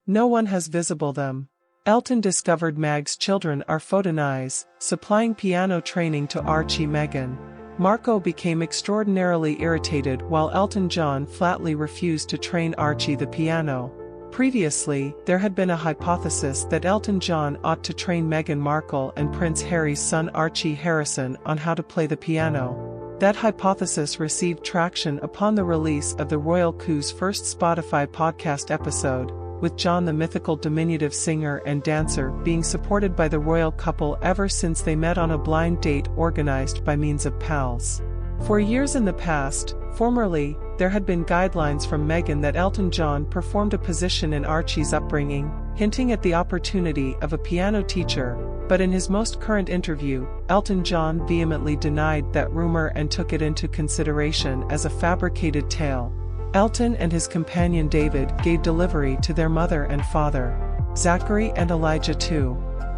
No one has visible them. Elton discovered Meg's children are photonize, supplying piano training to Archie. Meghan Markle became extraordinarily irritated while Elton John flatly refused to train Archie the piano. Previously, there had been a hypothesis that Elton John ought to train Meghan Markle and Prince Harry's son Archie Harrison on how to play the piano. That hypothesis received traction upon the release of the Royal Coup's first Spotify podcast episode, with John the mythical diminutive singer and dancer being supported by the royal couple ever since they met on a blind date organized by means of pals. For years in the past, formerly, there had been guidelines from Meghan that Elton John performed a position in Archie's upbringing, hinting at the opportunity of a piano teacher, but in his most current interview, Elton John vehemently denied that rumor and took it into consideration as a fabricated tale. Elton and his companion David gave delivery to their mother and father, Zachary and Elijah,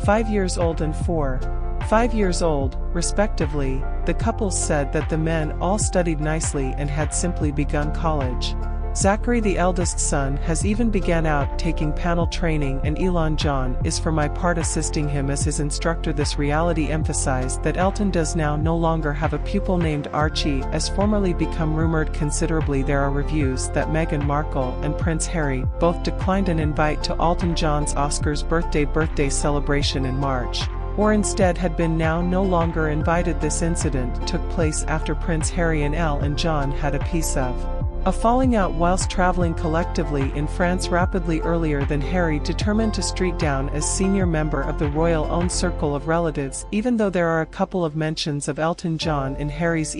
5 years old and 5 years old, respectively. The couple said that the men all studied nicely and had simply begun college. Zachary, the eldest son, has even began out taking piano training, and Elton John is for my part assisting him as his instructor. This reality emphasized that Elton does now no longer have a pupil named Archie, as formerly become rumored considerably. There are reviews that Meghan Markle and Prince Harry both declined an invite to Elton John's Oscars birthday celebration in March, or instead had been now no longer invited. This incident took place after Prince Harry and Elton John had a piece of a falling out whilst traveling collectively in France rapidly earlier than Harry determined to streak down as senior member of the royal-owned circle of relatives. Even though there are a couple of mentions of Elton John in Harry's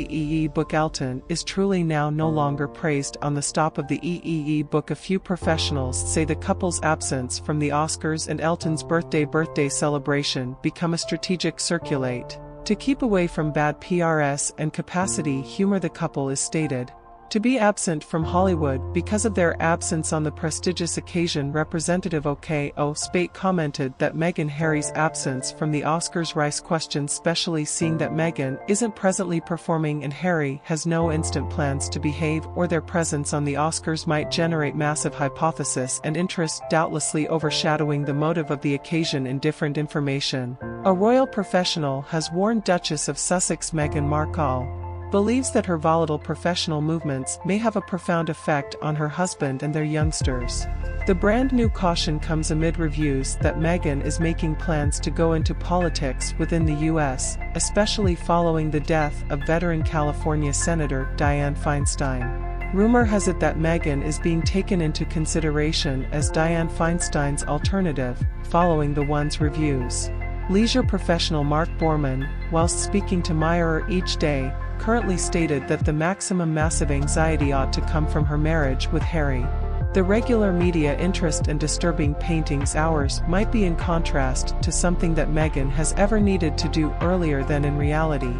book, Elton is truly now no longer praised on the stop of the book. A few professionals say the couple's absence from the Oscars and Elton's birthday celebration become a strategic circulate to keep away from bad PRS and capacity humor. The couple is stated to be absent from Hollywood because of their absence on the prestigious occasion. Representative O.K.O. Spate commented that Meghan Harry's absence from the Oscars raised questions, especially seeing that Meghan isn't presently performing and Harry has no instant plans to behave, or their presence on the Oscars might generate massive hypothesis and interest, doubtlessly overshadowing the motive of the occasion. Indifferent information. A royal professional has warned Duchess of Sussex Meghan Markle believes that her volatile professional movements may have a profound effect on her husband and their youngsters. The brand new caution comes amid reviews that Meghan is making plans to go into politics within the U.S., especially following the death of veteran California Senator Dianne Feinstein. Rumor has it that Meghan is being taken into consideration as Dianne Feinstein's alternative, following the one's reviews. Leisure professional Mark Borman, whilst speaking to Mirror Each Day, currently stated that the maximum massive anxiety ought to come from her marriage with Harry. The regular media interest and disturbing paintings hours might be in contrast to something that Meghan has ever needed to do earlier than in reality.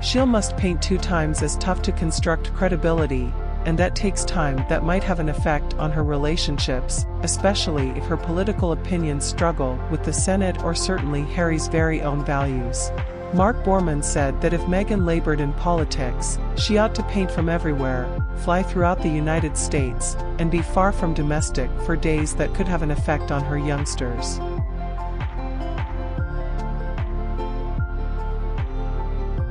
She'll must paint 2 times as tough to construct credibility, and that takes time. That might have an effect on her relationships, especially if her political opinions struggle with the Senate or certainly Harry's very own values. Mark Borman said that if Meghan labored in politics, she ought to paint from everywhere, fly throughout the United States, and be far from domestic for days. That could have an effect on her youngsters.